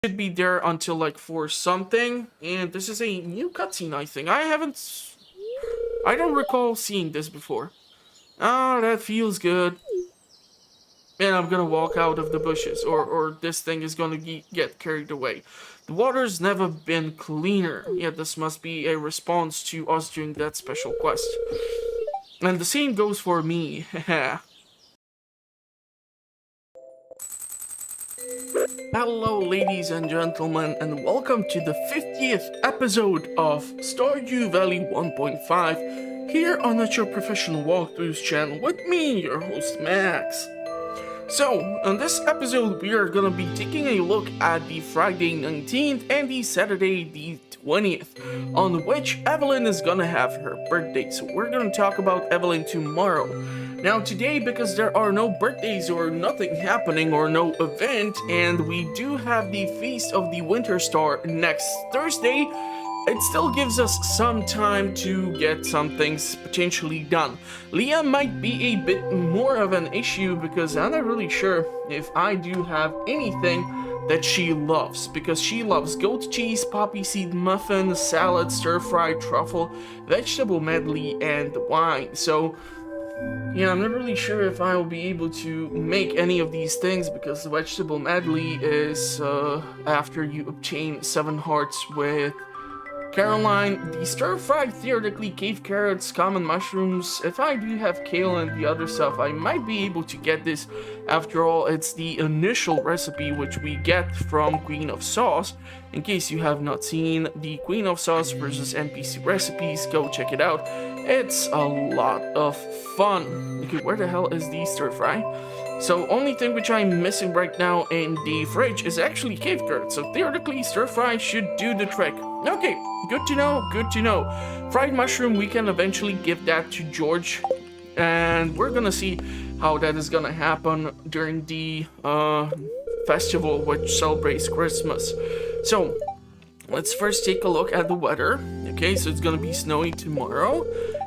should be there until like 4 something, and this is a new cutscene, I think. I don't recall seeing this before. Ah, that feels good. And I'm gonna walk out of the bushes, or this thing is gonna get carried away. The water's never been cleaner, yet this must be a response to us doing that special quest. And the same goes for me, haha. Hello ladies and gentlemen, and welcome to the 50th episode of Stardew Valley 1.5 here on the Your Professional Walkthroughs channel with me, your host Max. So, on this episode we are gonna be taking a look at the Friday 19th and the Saturday the 20th, on which Evelyn is gonna have her birthday. So we're gonna talk about Evelyn tomorrow. Now today, because there are no birthdays or nothing happening or no event, and we do have the Feast of the Winter Star next Thursday, it still gives us some time to get some things potentially done. Leah might be a bit more of an issue because I'm not really sure if I do have anything that she loves, because she loves goat cheese, poppy seed muffin, salad, stir-fried truffle, vegetable medley, and wine. So yeah, I'm not really sure if I will be able to make any of these things, because the vegetable medley is after you obtain 7 hearts with Caroline. The stir-fried, theoretically, cave carrots, common mushrooms. If I do have kale and the other stuff, I might be able to get this. After all, it's the initial recipe which we get from Queen of Sauce. In case you have not seen the Queen of Sauce versus NPC recipes, go check it out. It's a lot of fun. Okay, where the hell is the stir-fry? So only thing which I'm missing right now in the fridge is actually cave carrots. So theoretically, stir-fry should do the trick. Okay, good to know, good to know. Fried mushroom, we can eventually give that to George. And we're gonna see how that is gonna happen during the festival which celebrates Christmas. So, let's first take a look at the weather. Okay, so it's gonna be snowy tomorrow.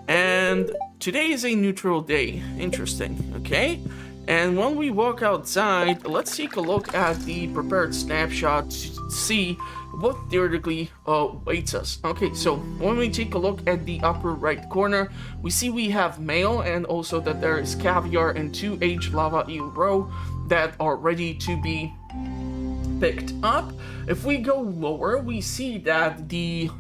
And today is a neutral day. Interesting, okay? And when we walk outside, let's take a look at the prepared snapshot to see what theoretically awaits us. Okay, so when we take a look at the upper right corner, we see we have mail, and also that there is caviar and 2 aged lava eel roe that are ready to be picked up. If we go lower, we see that the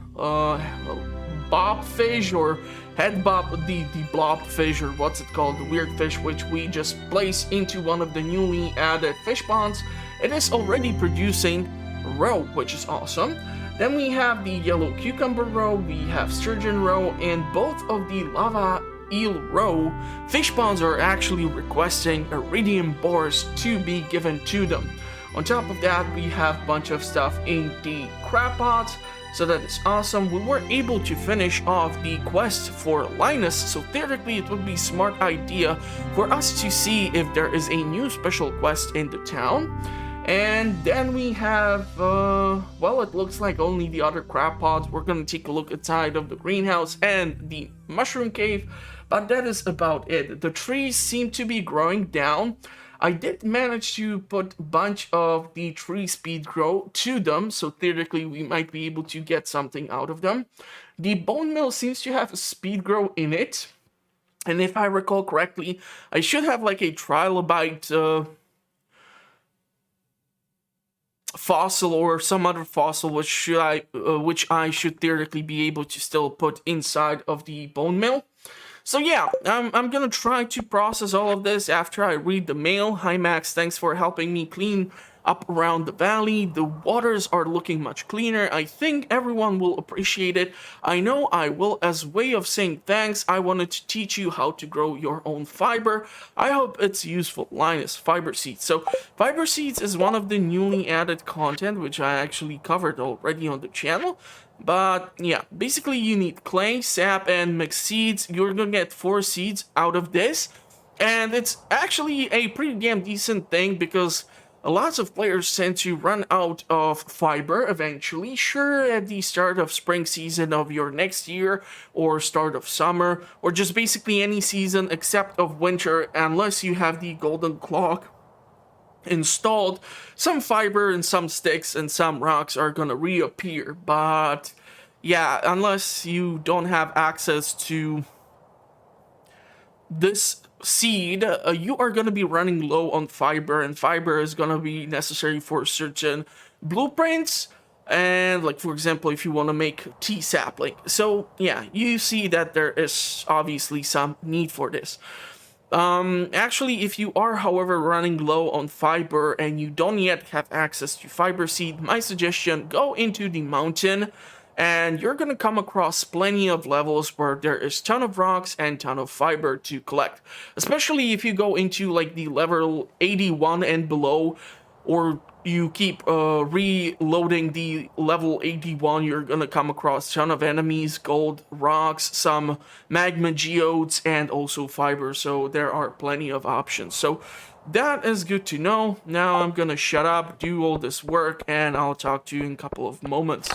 bobfish or head bob, the blobfish, or what's it called, the weird fish which we just placed into one of the newly added fish ponds, it is already producing roe, which is awesome. Then we have the yellow cucumber roe, we have sturgeon roe, and both of the lava eel roe fish ponds are actually requesting iridium bars to be given to them. On top of that, we have a bunch of stuff in the crab pots, so that is awesome. We were able to finish off the quest for Linus, so theoretically it would be a smart idea for us to see if there is a new special quest in the town. And then we have, well, it looks like only the other crab pots. We're gonna take a look inside of the greenhouse and the mushroom cave, but that is about it. The trees seem to be growing down. I did manage to put a bunch of the tree speed grow to them, so theoretically we might be able to get something out of them. The bone mill seems to have a speed grow in it, and if I recall correctly, I should have like a trilobite fossil or some other fossil which I should theoretically be able to still put inside of the bone mill. So yeah, I'm gonna try to process all of this after I read the mail. Hi Max, thanks for helping me clean up around the valley. The waters are looking much cleaner. I think everyone will appreciate it. I know I will. As way of saying thanks, I wanted to teach you how to grow your own fiber. I hope it's useful. Linus, fiber seeds. So fiber seeds is one of the newly added content which I actually covered already on the channel. But yeah, basically you need clay, sap, and mixed seeds. You're gonna get 4 seeds out of this, and it's actually a pretty damn decent thing because lots of players tend to run out of fiber eventually. Sure, at the start of spring season of your next year, or start of summer, or just basically any season except of winter, unless you have the golden clock installed, some fiber and some sticks and some rocks are gonna reappear. But yeah, unless you don't have access to this seed, you are going to be running low on fiber, and fiber is going to be necessary for certain blueprints, and like for example if you want to make tea sapling. So yeah, you see that there is obviously some need for this. Actually, if you are, however, running low on fiber and you don't yet have access to fiber seed, my suggestion, go into the mountain and you're gonna come across plenty of levels where there is ton of rocks and ton of fiber to collect. Especially if you go into like the level 81 and below, or you keep reloading the level 81, you're gonna come across a ton of enemies, gold, rocks, some magma geodes, and also fiber, so there are plenty of options. So that is good to know. Now I'm gonna shut up, do all this work, and I'll talk to you in a couple of moments.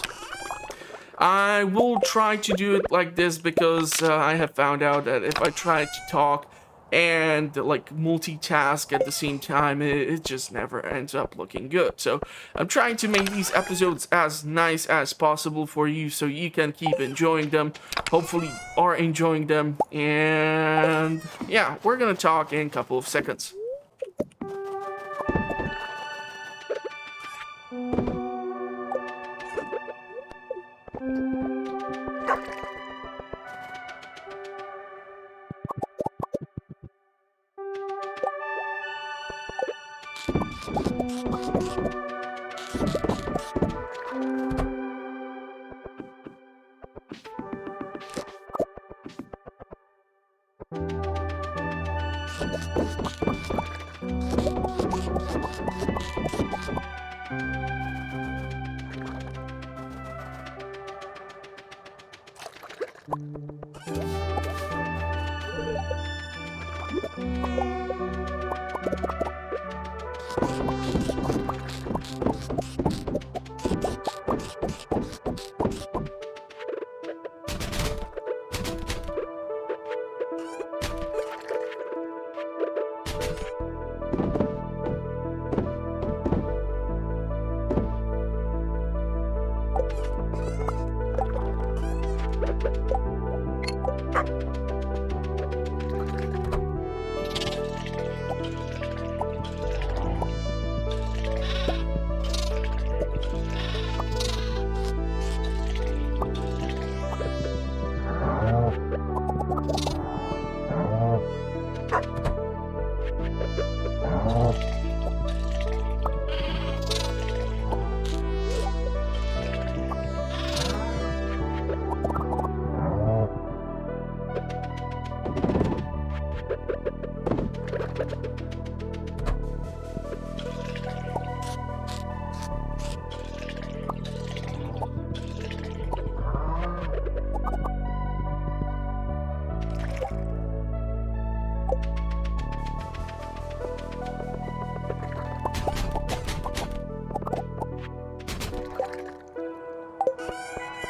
I will try to do it like this because I have found out that if I try to talk and like multitask at the same time, it just never ends up looking good. So I'm trying to make these episodes as nice as possible for you so you can keep enjoying them. Hopefully you are enjoying them. And yeah, we're gonna talk in a couple of seconds.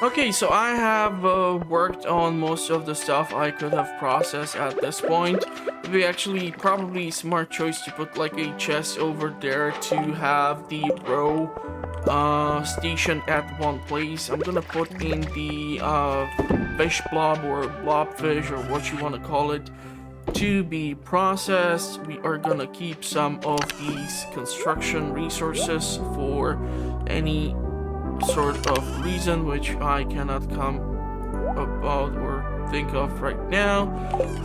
Okay, so I have worked on most of the stuff I could have processed at this point. It would be actually probably a smart choice to put like a chest over there to have the row stationed at one place. I'm gonna put in the fish blob or blobfish or what you want to call it to be processed. We are gonna keep some of these construction resources for any sort of reason which I cannot come about or think of right now.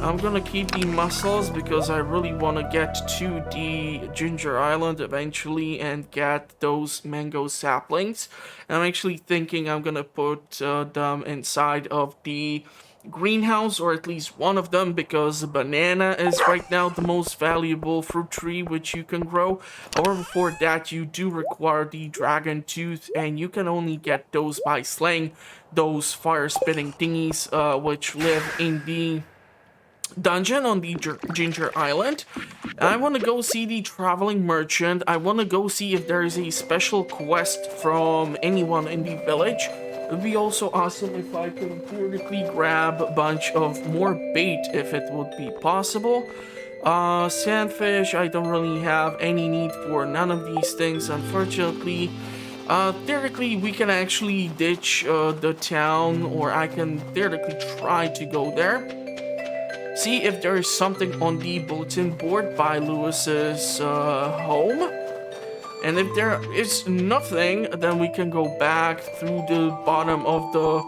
I'm gonna keep the mussels because I really want to get to the Ginger Island eventually and get those mango saplings. And I'm actually thinking I'm gonna put them inside of the greenhouse, or at least one of them, because the banana is right now the most valuable fruit tree which you can grow. However, for that you do require the dragon tooth, and you can only get those by slaying those fire spitting thingies which live in the dungeon on the Ginger Island. I want to go see the traveling merchant. I want to go see if there is a special quest from anyone in the village. It would be also awesome if I could periodically grab a bunch of more bait if it would be possible. Sandfish, I don't really have any need for none of these things, unfortunately. Theoretically, we can actually ditch the town, or I can theoretically try to go there. See if there is something on the bulletin board by Lewis's home. And if there is nothing, then we can go back through the bottom of the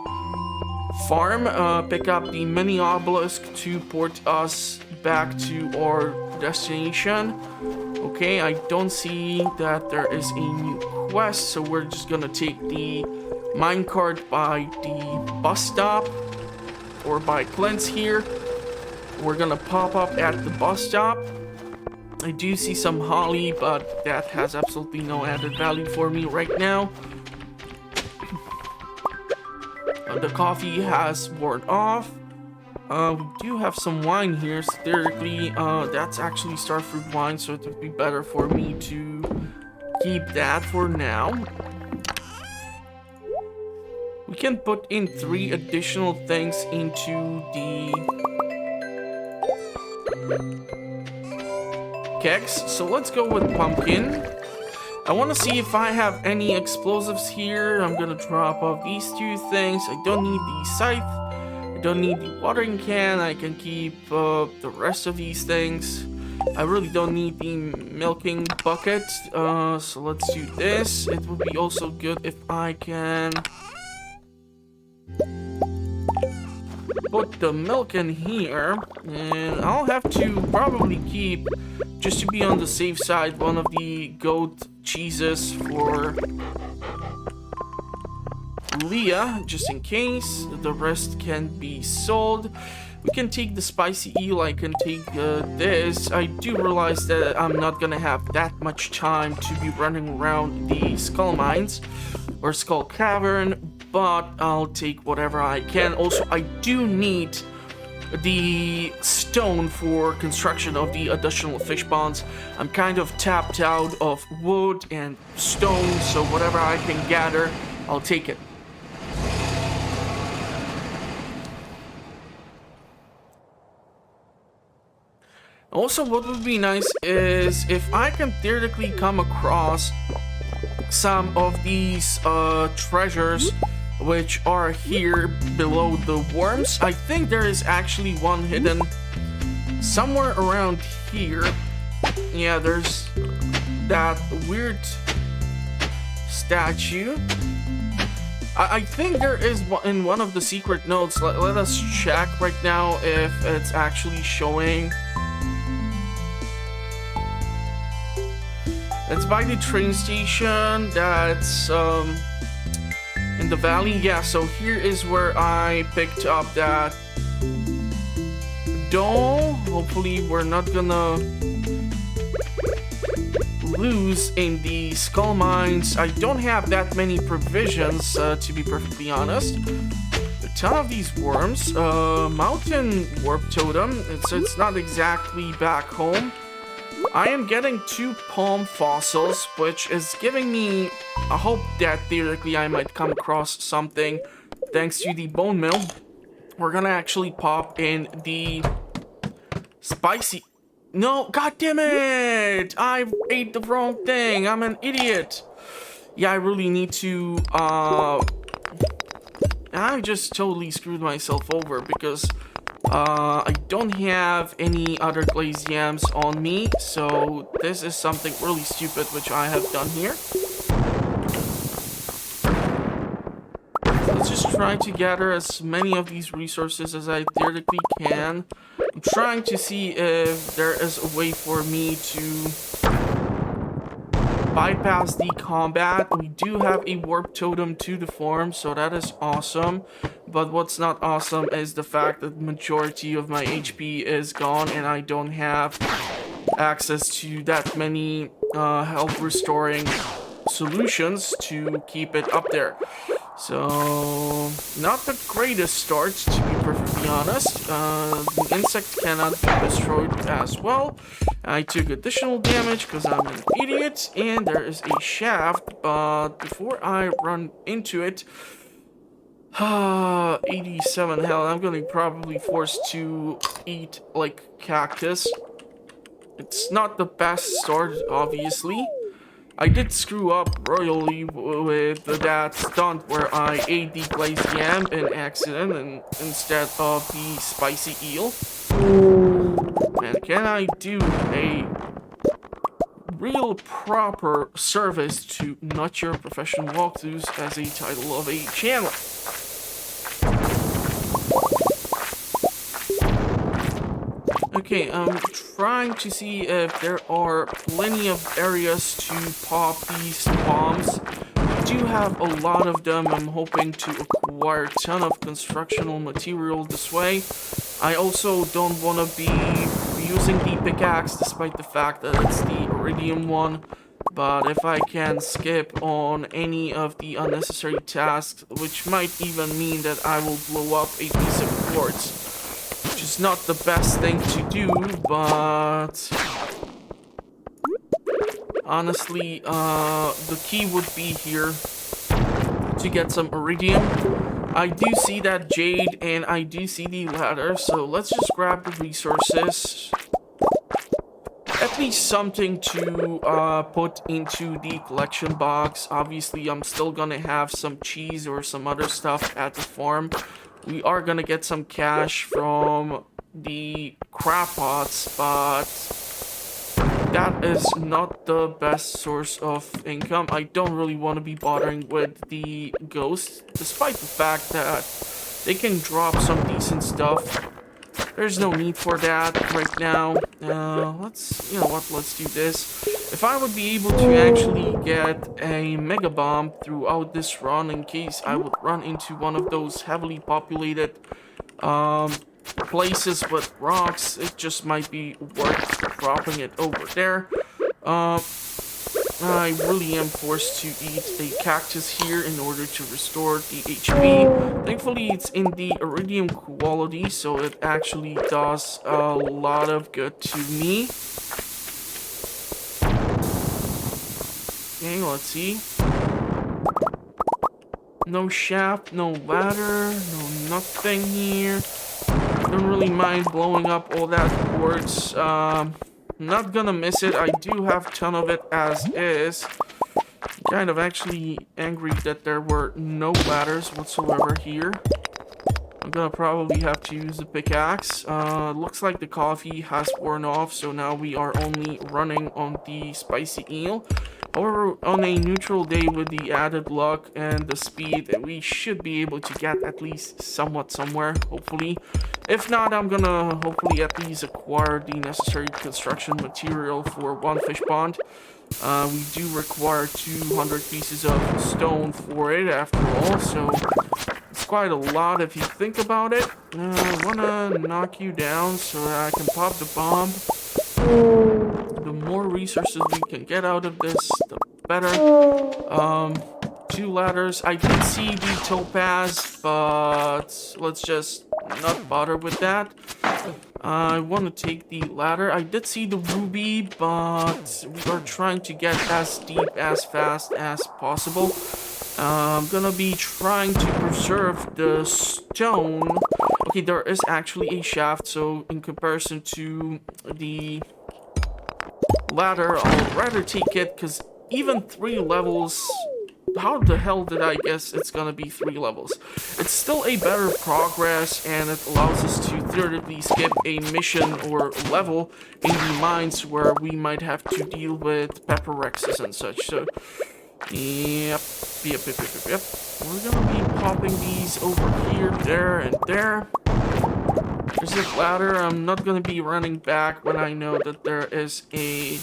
farm, pick up the mini obelisk to port us back to our destination. Okay, I don't see that there is a new quest, so we're just gonna take the minecart by the bus stop, or by Clint's here. We're gonna pop up at the bus stop. I do see some holly, but that has absolutely no added value for me right now. The coffee has worn off. We do have some wine here, so theoretically, that's actually starfruit wine, so it would be better for me to keep that for now. We can put in 3 additional things into the kegs, so let's go with pumpkin. I want to see if I have any explosives here. I'm gonna drop off these 2 things. I don't need the scythe. I don't need the watering can. I can keep the rest of these things. I really don't need the milking bucket. So let's do this. It would be also good if I can put the milk in here. And I'll have to probably keep, just to be on the safe side, one of the goat cheeses for Leah, just in case. The rest can be sold. We can take the spicy eel. I can take this. I do realize that I'm not gonna have that much time to be running around the skull mines or skull cavern, but I'll take whatever I can. Also, I do need the stone for construction of the additional fish ponds. I'm kind of tapped out of wood and stone, so whatever I can gather, I'll take it. Also, what would be nice is if I can theoretically come across some of these treasures which are here below the worms. I think there is actually one hidden somewhere around here. Yeah, there's that weird statue. I think there is in one of the secret notes. Let us check right now if it's actually showing. It's by the train station. That's in the valley. Yeah, so here is where I picked up that doll. Hopefully we're not gonna lose in the skull mines. I don't have that many provisions, to be perfectly honest. A ton of these worms. Mountain warp totem. It's not exactly back home. I am getting 2 palm fossils, which is giving me a hope that theoretically I might come across something thanks to the bone mill. We're gonna actually pop in the spicy... No, god damn it! I ate the wrong thing. I'm an idiot. Yeah, I really need to... I just totally screwed myself over because... I don't have any other glazed yams on me, so this is something really stupid which I have done here. Let's just try to gather as many of these resources as I theoretically can. I'm trying to see if there is a way for me to bypass the combat. We do have a warp totem to the farm, so that is awesome. But what's not awesome is the fact that the majority of my HP is gone and I don't have access to that many health restoring solutions to keep it up there. So, not the greatest start, to be perfectly honest. The insect cannot be destroyed as well. I took additional damage because I'm an idiot, and there is a shaft, but before I run into it, 87 health, I'm gonna be probably forced to eat, like, cactus. It's not the best start, obviously. I did screw up royally with that stunt where I ate the glazed yam in accident and instead of the spicy eel. And can I do a real proper service to Not Your Professional Walkthroughs as a title of a channel? Okay, I'm trying to see if there are plenty of areas to pop these bombs. I do have a lot of them. I'm hoping to acquire a ton of constructional material this way. I also don't want to be using the pickaxe despite the fact that it's the iridium one. But if I can skip on any of the unnecessary tasks, which might even mean that I will blow up a piece of quartz, which is not the best thing to do, but honestly, the key would be here to get some iridium. I do see that jade and I do see the ladder, so let's just grab the resources. At least something to put into the collection box. Obviously, I'm still gonna have some cheese or some other stuff at the farm. We are gonna get some cash from the crab pots, but that is not the best source of income. I don't really want to be bothering with the ghosts, despite the fact that they can drop some decent stuff. There's no need for that right now. You know what, let's do this. If I would be able to actually get a mega bomb throughout this run in case I would run into one of those heavily populated places with rocks, it just might be worth dropping it over there. I really am forced to eat a cactus here in order to restore the HP. Thankfully, it's in the iridium quality, so it actually does a lot of good to me. Okay, let's see. No shaft, no ladder, no nothing here. Don't really mind blowing up all that quartz. Not gonna miss it. I do have a ton of it as is. Kind of actually angry that there were no ladders whatsoever here. I'm gonna probably have to use the pickaxe. Looks like the coffee has worn off, so now we are only running on the spicy eel. However, on a neutral day with the added luck and the speed, we should be able to get at least somewhat somewhere, hopefully. If not, I'm gonna hopefully at least acquire the necessary construction material for one fish pond. We do require 200 pieces of stone for it after all, so it's quite a lot if you think about it. I wanna knock you down so that I can pop the bomb. The more resources we can get out of this, the better. 2 ladders. I did see the topaz, but let's just not bother with that. I want to take the ladder. I did see the ruby, but we are trying to get as deep as fast as possible. I'm gonna be trying to preserve the stone. Okay, there is actually a shaft, so in comparison to the ladder, I'll rather take it, because even 3 levels... How the hell did I guess it's gonna be 3 levels? It's still a better progress, and it allows us to theoretically skip a mission or level in the mines where we might have to deal with pepper rexes and such. So, yep. We're gonna be popping these over here, there, and there. There's a ladder. I'm not gonna be running back when I know that there is a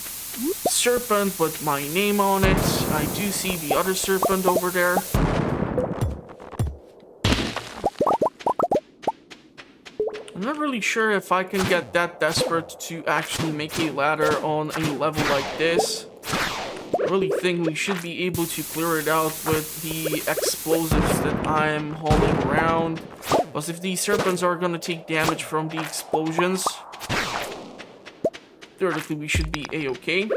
serpent with my name on it. I do see the other serpent over there. I'm not really sure if I can get that desperate to actually make a ladder on a level like this. I really think we should be able to clear it out with the explosives that I'm hauling around. Plus, if these serpents are gonna take damage from the explosions, theoretically we should be a-okay.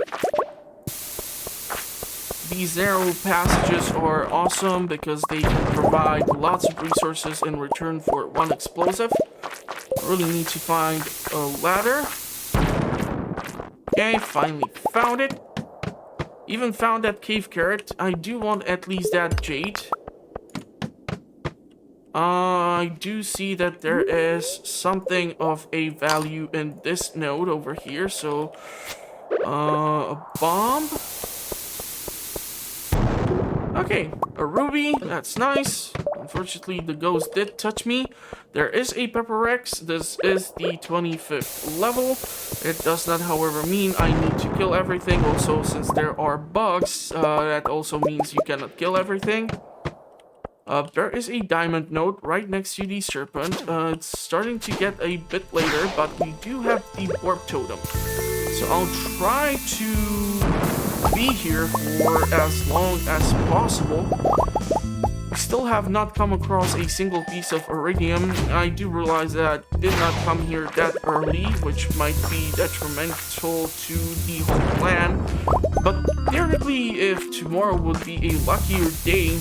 These narrow passages are awesome because they can provide lots of resources in return for one explosive. I really need to find a ladder. Okay, finally found it. Even found that cave carrot. I do want at least that jade. I do see that there is something of a value in this node over here, so a bomb. Okay, a ruby, that's nice. Unfortunately, the ghost did touch me. There is a Pepper Rex. This is the 25th level. It does not, however, mean I need to kill everything. Also, since there are bugs, that also means you cannot kill everything. There is a diamond node right next to the serpent. It's starting to get a bit later, but we do have the warp totem. So I'll try to be here for as long as possible. We still have not come across a single piece of iridium. I do realize that I did not come here that early, which might be detrimental to the whole plan. But theoretically, if tomorrow would be a luckier day,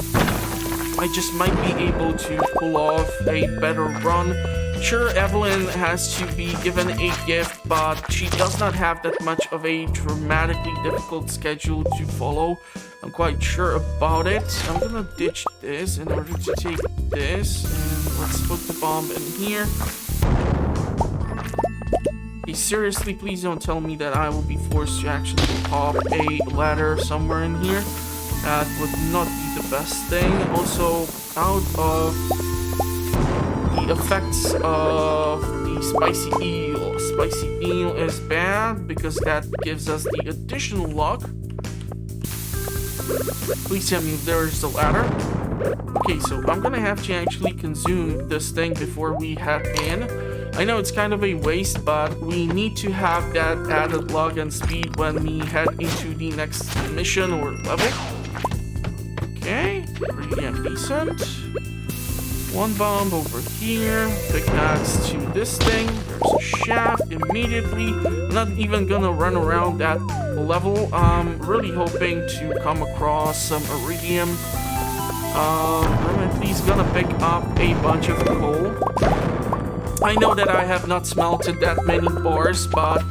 I just might be able to pull off a better run. Sure, Evelyn has to be given a gift, but she does not have that much of a dramatically difficult schedule to follow. I'm quite sure about it. I'm gonna ditch this in order to take this, and let's put the bomb in here. Hey, seriously, please don't tell me that I will be forced to actually pop a ladder somewhere in here. That would not be the best thing. Also, out of the effects of the spicy eel. Spicy eel is bad because that gives us the additional luck. Please tell me there's the ladder. Okay, so I'm gonna have to actually consume this thing before we head in. I know it's kind of a waste, but we need to have that added luck and speed when we head into the next mission or level. Okay, pretty damn decent. One bomb over here, pickaxe to this thing. There's a shaft immediately. I'm not even gonna run around that level. I'm really hoping to come across some iridium. I'm at least gonna pick up a bunch of coal. I know that I have not smelted that many bars, but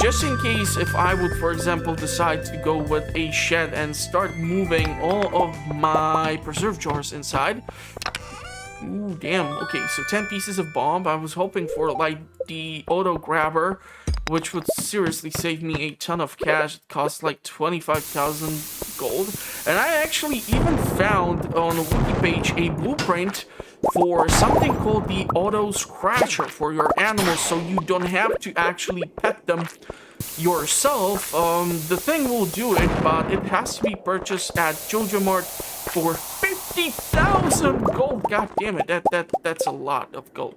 just in case if I would, for example, decide to go with a shed and start moving all of my preserve jars inside. Ooh, damn. Okay, so 10 pieces of bomb. I was hoping for, like, the auto grabber, which would seriously save me a ton of cash. It costs, like, 25,000 gold. And I actually even found on the wiki page a blueprint for something called the auto scratcher for your animals, so you don't have to actually pet them yourself. The thing will do it, but it has to be purchased at Jojo Mart for 50,000 gold. God damn it, that's a lot of gold.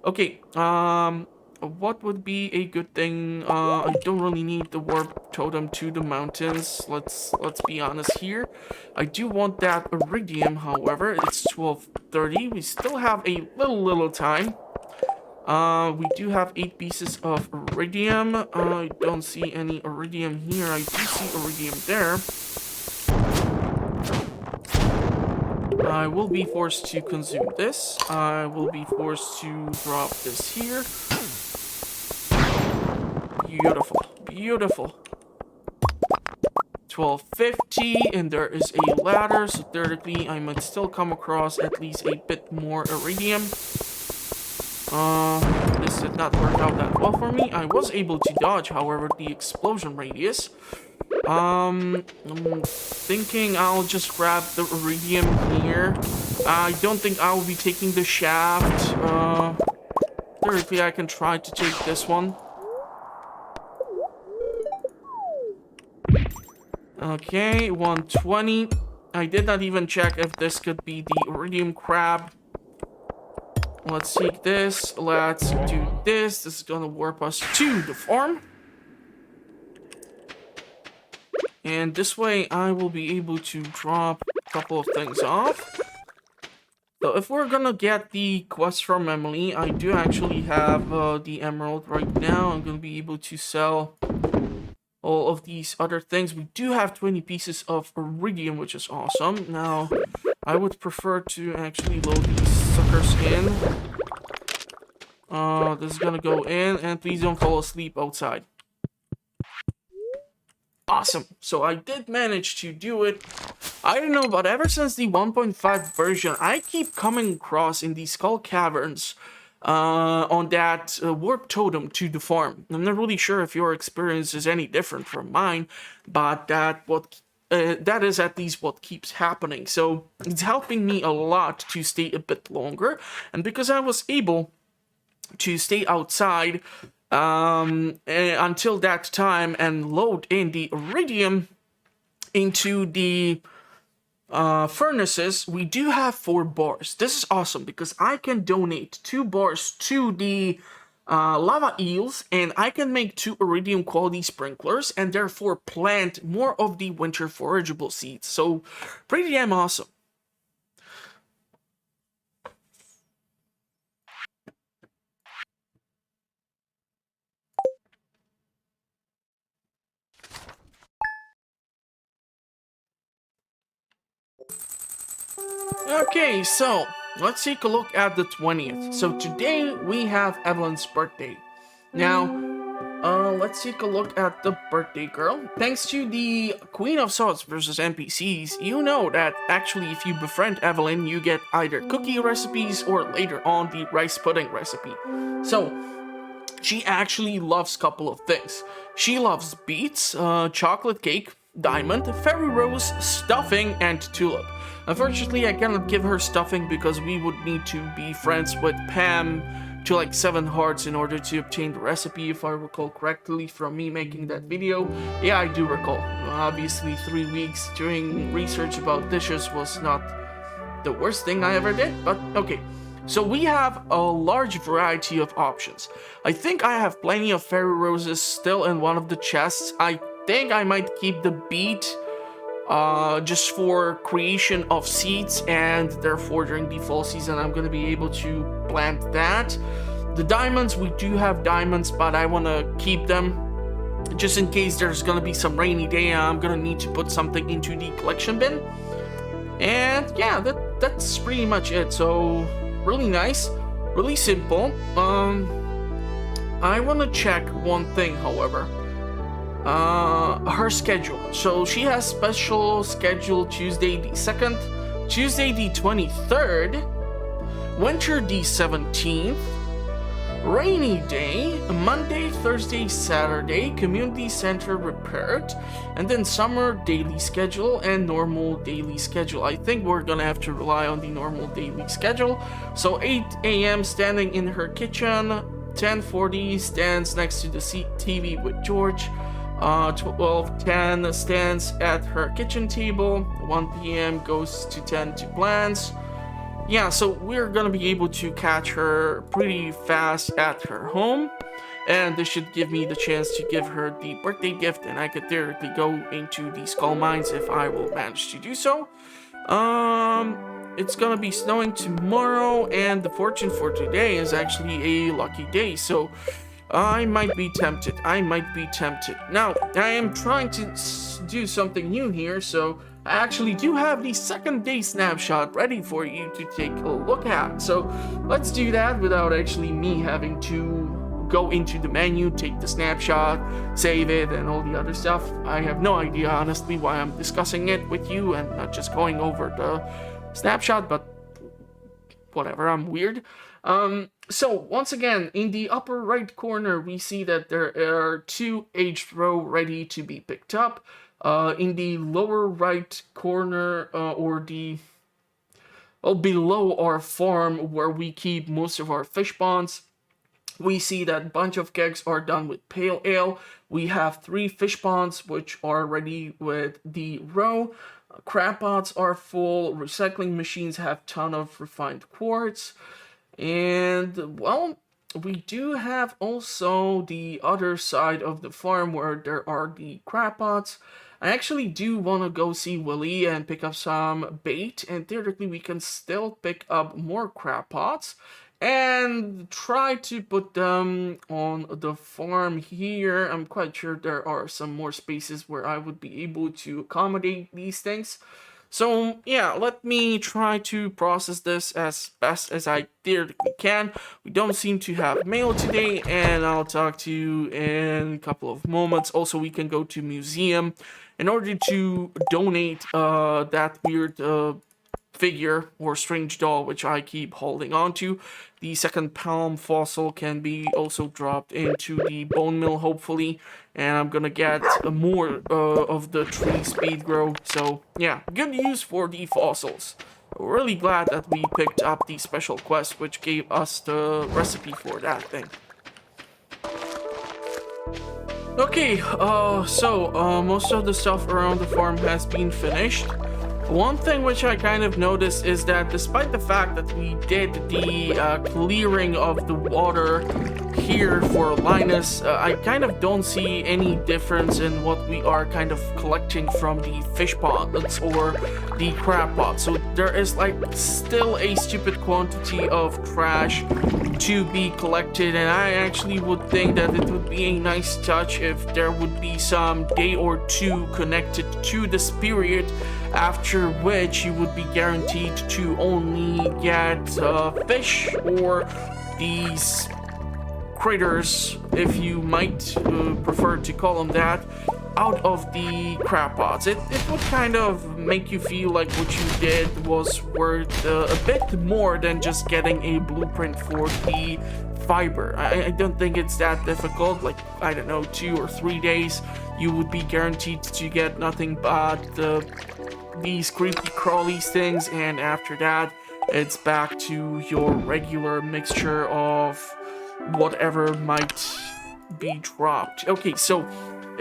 Okay, what would be a good thing? I don't really need the warp totem to the mountains. Let's be honest here. I do want that iridium, however. It's 12:30. We still have a little time. We do have 8 pieces of iridium. I don't see any iridium here. I do see iridium there. I will be forced to consume this. I will be forced to drop this here. Beautiful, beautiful. 1250, and there is a ladder, so theoretically I might still come across at least a bit more iridium. This did not work out that well for me. I was able to dodge, however, the explosion radius. I'm thinking I'll just grab the iridium here. I don't think I will be taking the shaft. Theoretically, I can try to take this one. Okay, 120. I did not even check if this could be the iridium crab. Let's take this. Let's do this. This is gonna warp us to the farm. And this way, I will be able to drop a couple of things off. So if we're gonna get the quest from Emily, I do actually have the emerald right now. I'm gonna be able to sell all of these other things. We do have 20 pieces of iridium, which is awesome. Now, I would prefer to actually load these suckers in. This is gonna go in, and please don't fall asleep outside. Awesome. So I did manage to do it. I don't know, but ever since the 1.5 version, I keep coming across in these skull caverns on that warp totem to the farm. I'm not really sure if your experience is any different from mine, but that is at least what keeps happening. So it's helping me a lot to stay a bit longer, and because I was able to stay outside until that time and load in the iridium into the furnaces, we do have 4 bars. This is awesome because I can donate 2 bars to the lava eels, and I can make 2 iridium quality sprinklers and therefore plant more of the winter forageable seeds. So pretty damn awesome. Okay, so let's take a look at the 20th. So today we have Evelyn's birthday. Now, let's take a look at the birthday girl. Thanks to the Queen of Swords versus NPCs, you know that actually if you befriend Evelyn, you get either cookie recipes or later on the rice pudding recipe. So, she actually loves a couple of things. She loves beets, chocolate cake, diamond, fairy rose, stuffing, and tulip. Unfortunately, I cannot give her stuffing because we would need to be friends with Pam to like 7 hearts in order to obtain the recipe, if I recall correctly from me making that video. Yeah, I do recall. Obviously, 3 weeks doing research about dishes was not the worst thing I ever did, but okay. So we have a large variety of options. I think I have plenty of fairy roses still in one of the chests. I think I might keep the beet just for creation of seeds, and therefore during the fall season I'm gonna be able to plant that. The diamonds, we do have diamonds, but I want to keep them just in case there's gonna be some rainy day. I'm gonna need to put something into the collection bin. And yeah, that's pretty much it. So really nice, really simple. I want to check one thing, however. Her schedule. So she has special schedule Tuesday the 2nd, Tuesday the 23rd, winter the 17th, rainy day, Monday, Thursday, Saturday, community center repaired, and then summer daily schedule and normal daily schedule. I think we're gonna have to rely on the normal daily schedule. So 8 a.m. standing in her kitchen, 10:40 stands next to the TV with George, 12:10 stands at her kitchen table, 1 p.m. goes to 10 to plants. Yeah, so we're gonna be able to catch her pretty fast at her home, and this should give me the chance to give her the birthday gift, and I could theoretically go into the skull mines if I will manage to do so. It's gonna be snowing tomorrow, and the fortune for today is actually a lucky day, so I might be tempted. Now, I am trying to do something new here, so I actually do have the 2nd day snapshot ready for you to take a look at. So let's do that without actually me having to go into the menu, take the snapshot, save it, and all the other stuff. I have no idea, honestly, why I'm discussing it with you and not just going over the snapshot, but whatever, I'm weird. So once again, in the upper right corner, we see that there are 2 aged row ready to be picked up. In the lower right corner, or below our farm where we keep most of our fish ponds, we see that a bunch of kegs are done with pale ale. We have 3 fish ponds which are ready with the row. Crab pots are full. Recycling machines have ton of refined quartz. And, well, we do have also the other side of the farm where there are the crab pots. I actually do want to go see Willy and pick up some bait, and theoretically we can still pick up more crab pots and try to put them on the farm here. I'm quite sure there are some more spaces where I would be able to accommodate these things. So yeah, let me try to process this as best as I theoretically can. We don't seem to have mail today, and I'll talk to you in a couple of moments. Also, we can go to museum in order to donate that weird figure or strange doll which I keep holding on to. The second palm fossil can be also dropped into the bone mill, hopefully, and I'm gonna get more of the tree speed grow. So yeah, good news for the fossils. We're really glad that we picked up the special quest which gave us the recipe for that thing. Okay, most of the stuff around the farm has been finished. One thing which I kind of noticed is that despite the fact that we did the clearing of the water here for Linus, I kind of don't see any difference in what we are kind of collecting from the fish ponds or the crab pots. So there is like still a stupid quantity of trash to be collected, and I actually would think that it would be a nice touch if there would be some day or two connected to this period, after which you would be guaranteed to only get fish or these critters, if you might prefer to call them that, out of the crab pots. It would kind of make you feel like what you did was worth a bit more than just getting a blueprint for the fiber. I don't think it's that difficult. Like, I don't know, 2 or 3 days, you would be guaranteed to get nothing but these creepy crawly things, and after that, it's back to your regular mixture of whatever might be dropped. Okay, so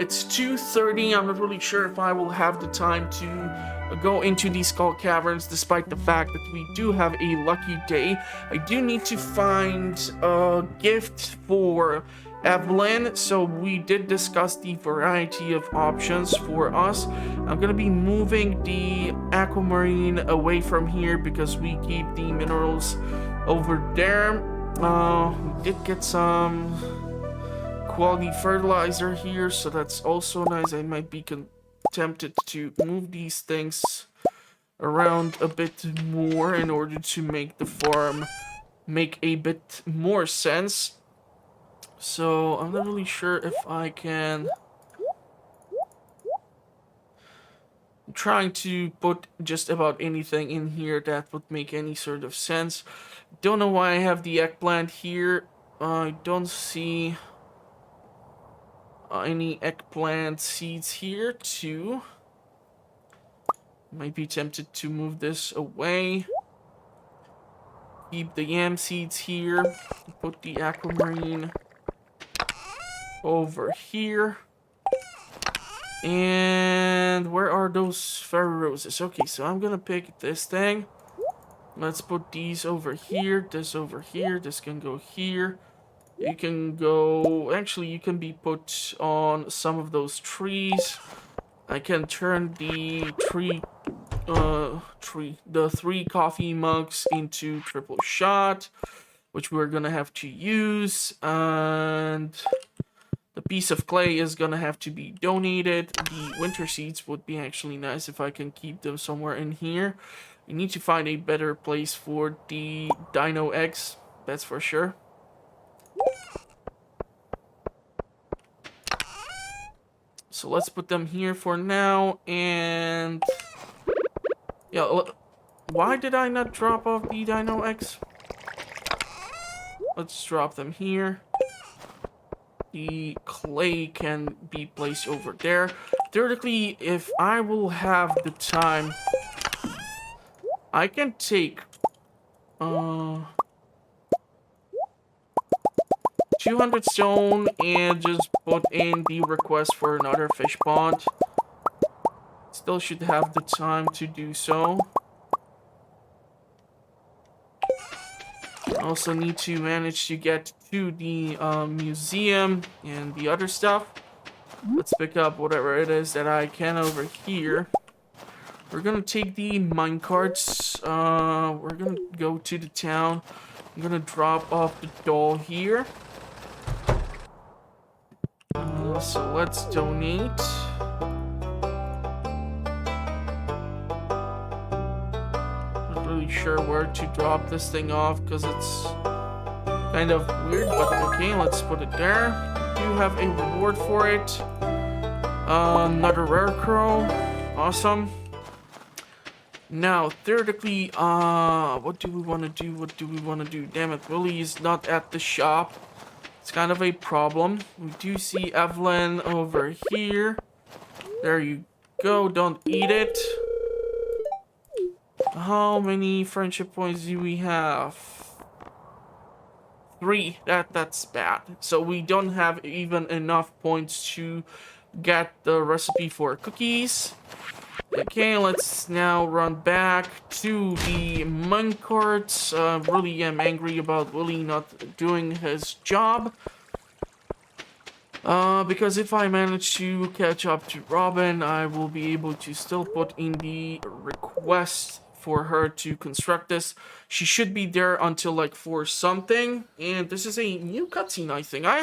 it's 2:30. I'm not really sure if I will have the time to go into these skull caverns, despite the fact that we do have a lucky day. I do need to find a gift for Evelyn, so we did discuss the variety of options for us. I'm gonna be moving the aquamarine away from here because we keep the minerals over there. We did get some quality fertilizer here, so that's also nice. I might be tempted to move these things around a bit more in order to make the farm make a bit more sense. So I'm not really sure if I can. I'm trying to put just about anything in here that would make any sort of sense. Don't know why I have the eggplant here. I don't see any eggplant seeds here too. Might be tempted to move this away. Keep the yam seeds here. Put the aquamarine over here. And where are those fairy roses? Okay, so I'm gonna pick this thing. Let's put these over here, this over here, this can go here. You can go, actually you can be put on some of those trees. I can turn the the 3 coffee mugs into triple shot, which we're gonna have to use, and the piece of clay is gonna have to be donated. The winter seeds would be actually nice if I can keep them somewhere in here. You need to find a better place for the dino eggs, that's for sure. So let's put them here for now, and yeah, why did I not drop off the dino eggs? Let's drop them here. The clay can be placed over there. Theoretically, if I will have the time, I can take 200 stone and just put in the request for another fish pond. Still should have the time to do so. Also need to manage to get to the museum and the other stuff. Let's pick up whatever it is that I can over here. We're gonna take the minecarts. We're gonna go to the town. I'm gonna drop off the doll here. So let's donate. really sure where to drop this thing off because it's kind of weird, but okay, let's put it there. We do have a reward for it. Another rare crow. Awesome. Now, theoretically, what do we want to do? What do we want to do? Damn it, Willie is not at the shop. It's kind of a problem. We do see Evelyn over here. There you go, don't eat it. How many friendship points do we have? 3. That's bad. So we don't have even enough points to get the recipe for cookies. Okay, let's now run back to the minecarts. Really am angry about Willie not doing his job. Because if I manage to catch up to Robin, I will be able to still put in the request for her to construct this. She should be there until like 4 something. And this is a new cutscene, I think. I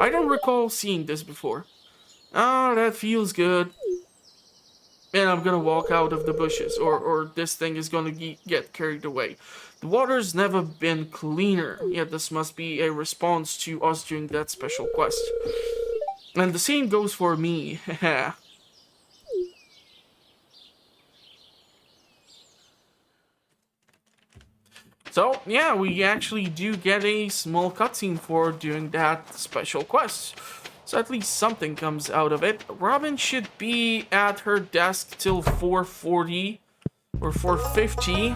don't recall seeing this before. Ah, that feels good. And I'm gonna walk out of the bushes, or this thing is gonna get carried away. The water's never been cleaner, yet this must be a response to us doing that special quest. And the same goes for me, haha. So, yeah, we actually do get a small cutscene for doing that special quest. So at least something comes out of it. Robin should be at her desk till 4:40 or 4:50.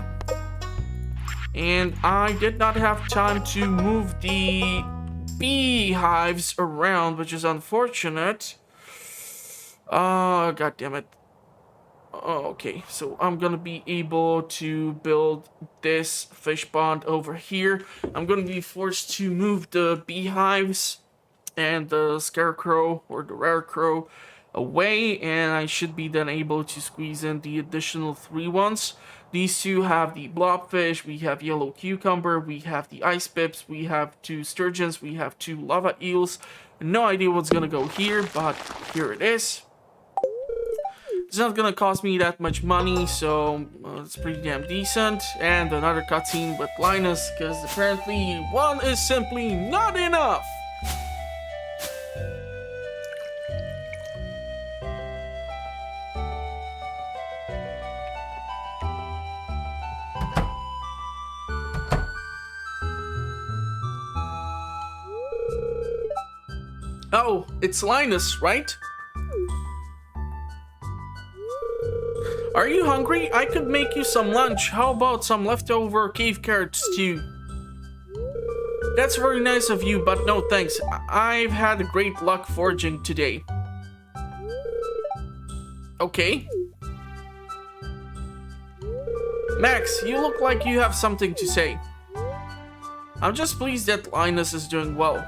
And I did not have time to move the beehives around, which is unfortunate. God damn it. Oh, okay, so I'm gonna be able to build this fish pond over here. I'm gonna be forced to move the beehives and the scarecrow or the rare crow away, and I should be then able to squeeze in the additional 3 ones. These 2 have the blobfish, we have yellow cucumber, we have the ice pips, we have 2 sturgeons, we have 2 lava eels. No idea what's gonna go here, but here it is. It's not gonna cost me that much money, so it's pretty damn decent. And another cutscene with Linus, because apparently 1 is simply not enough. Oh, it's Linus, right? Are you hungry? I could make you some lunch. How about some leftover cave carrot stew? That's very nice of you, but no thanks. I've had great luck foraging today. Okay. Max, you look like you have something to say. I'm just pleased that Linus is doing well.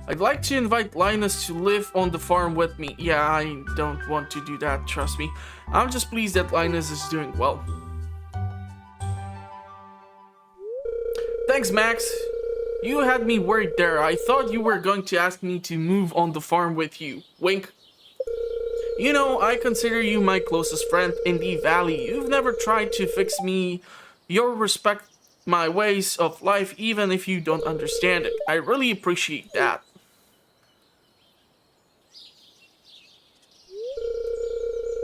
I'd like to invite Linus to live on the farm with me. Yeah, I don't want to do that, trust me. I'm just pleased that Linus is doing well. Thanks, Max. You had me worried there. I thought you were going to ask me to move on the farm with you. Wink. You know, I consider you my closest friend in the valley. You've never tried to fix me. You respect my ways of life even if you don't understand it. I really appreciate that.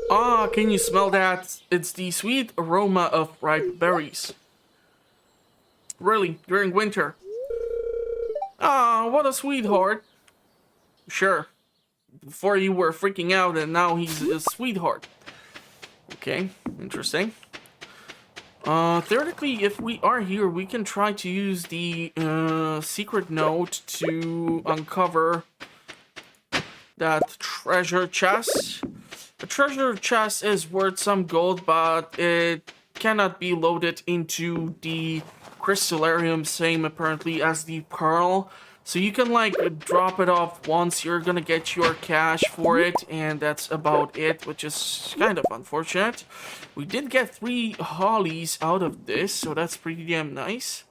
Ah, can you smell that? It's the sweet aroma of ripe berries. Really, during winter. Ah, what a sweetheart. Sure. Before you were freaking out and now he's a sweetheart. Okay, interesting. Theoretically, if we are here, we can try to use the secret note to uncover that treasure chest. The treasure chest is worth some gold, but it cannot be loaded into the crystallarium, same apparently as the pearl. So you can like drop it off once, you're gonna get your cash for it, and that's about it, which is kind of unfortunate. We did get 3 hollies out of this, so that's pretty damn nice.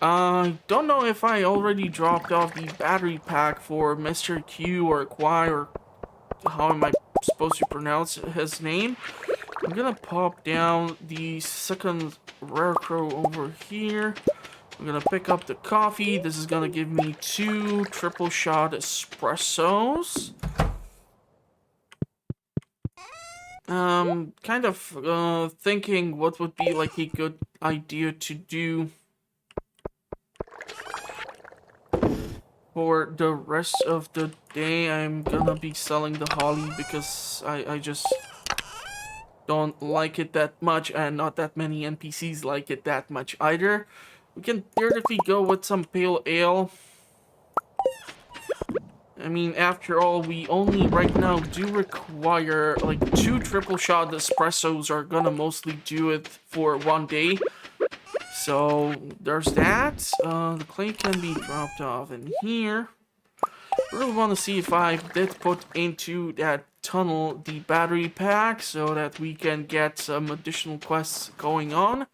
Don't know if I already dropped off the battery pack for Mr. Q or Quai, or how am I supposed to pronounce his name. I'm gonna pop down the second rare crow over here. I'm gonna pick up the coffee. This is gonna give me 2 triple shot espressos. Kind of thinking what would be like a good idea to do for the rest of the day. I'm gonna be selling the holly because I just don't like it that much, and not that many NPCs like it that much either. We can theoretically go with some pale ale. I mean, after all, we only right now do require like 2 triple shot espressos are gonna mostly do it for 1 day. So there's that. The clay can be dropped off in here. I really want to see if I did put into that tunnel the battery pack so that we can get some additional quests going on.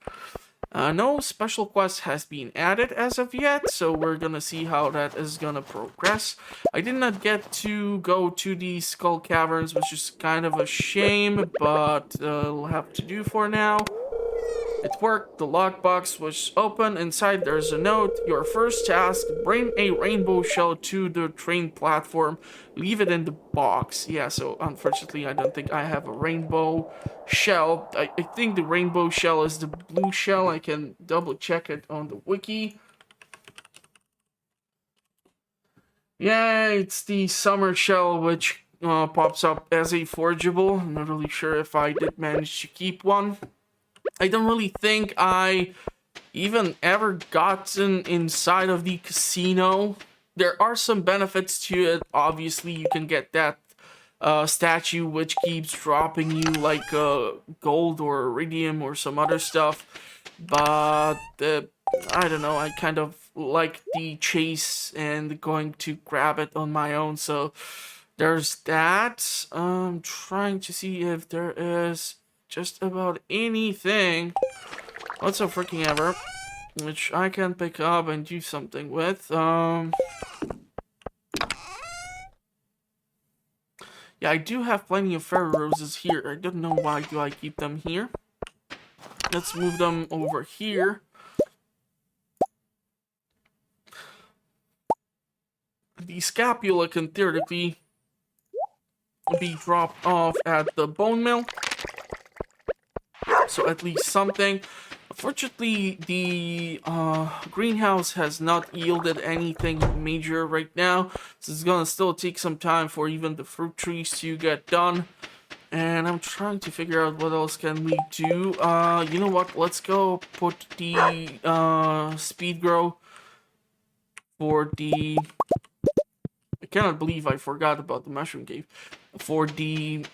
No special quest has been added as of yet, so we're gonna see how that is gonna progress. I did not get to go to the Skull Caverns, which is kind of a shame, but it'll have to do for now. It worked, the lockbox was open, inside there's a note. Your first task, bring a rainbow shell to the train platform, leave it in the box. Yeah, so unfortunately I don't think I have a rainbow shell. I think the rainbow shell is the blue shell. I can double check it on the wiki. Yeah, it's the summer shell, which pops up as a forgeable. I'm not really sure if I did manage to keep one. I don't really think I even ever gotten inside of the casino. There are some benefits to it. Obviously, you can get that statue which keeps dropping you like gold or iridium or some other stuff. But I don't know, I kind of like the chase and going to grab it on my own. So there's that. I'm trying to see if there is just about anything whatsoever which I can pick up and do something with. Yeah, I do have plenty of fairy roses here. I don't know why do I keep them here. Let's move them over here. The scapula can theoretically be dropped off at the bone mill. So at least something. Unfortunately, the greenhouse has not yielded anything major right now. So it's gonna still take some time for even the fruit trees to get done. And I'm trying to figure out what else can we do. You know what? Let's go put the speed grow for the... I cannot believe I forgot about the mushroom cave. For the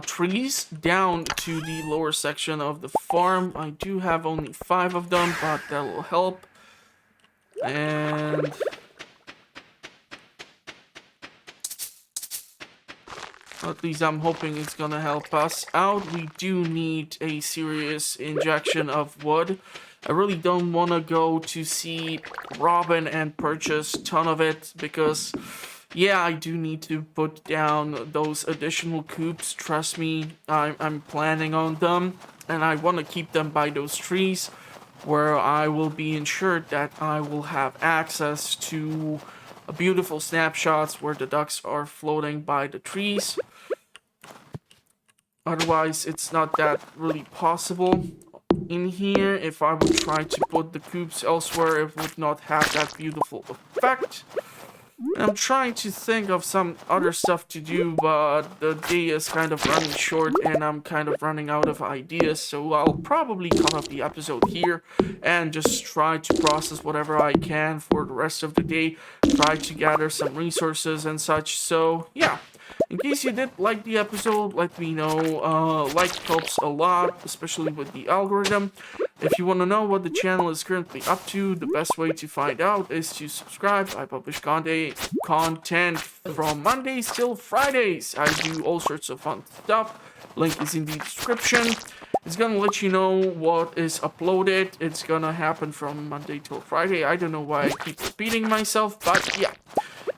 trees down to the lower section of the farm. I do have only 5 of them, but that will help. And at least I'm hoping it's gonna help us out. We do need a serious injection of wood. I really don't want to go to see Robin and purchase a ton of it because... yeah, I do need to put down those additional coops. Trust me, I'm planning on them. And I want to keep them by those trees where I will be ensured that I will have access to beautiful snapshots where the ducks are floating by the trees. Otherwise, it's not that really possible. In here, if I would try to put the coops elsewhere, it would not have that beautiful effect. I'm trying to think of some other stuff to do, but the day is kind of running short and I'm kind of running out of ideas, so I'll probably cut off the episode here and just try to process whatever I can for the rest of the day, try to gather some resources and such. So yeah, in case you did like the episode, let me know. Like helps a lot, especially with the algorithm. If you want to know what the channel is currently up to, the best way to find out is to subscribe. I publish content from Mondays till Fridays. I do all sorts of fun stuff. Link is in the description. It's gonna let you know what is uploaded. It's gonna happen from Monday till Friday. I don't know why I keep repeating myself, but yeah.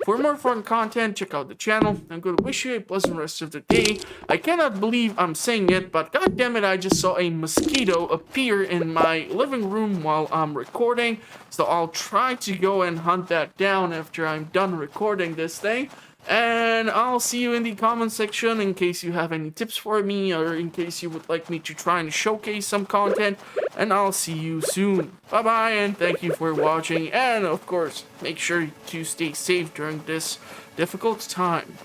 For more fun content, check out the channel. I'm going to wish you a pleasant rest of the day. I cannot believe I'm saying it, but god damn it, I just saw a mosquito appear in my living room while I'm recording. So I'll try to go and hunt that down after I'm done recording this thing. And I'll see you in the comment section in case you have any tips for me or in case you would like me to try and showcase some content. And I'll see you soon. Bye bye, and thank you for watching. And of course, make sure to stay safe during this difficult time.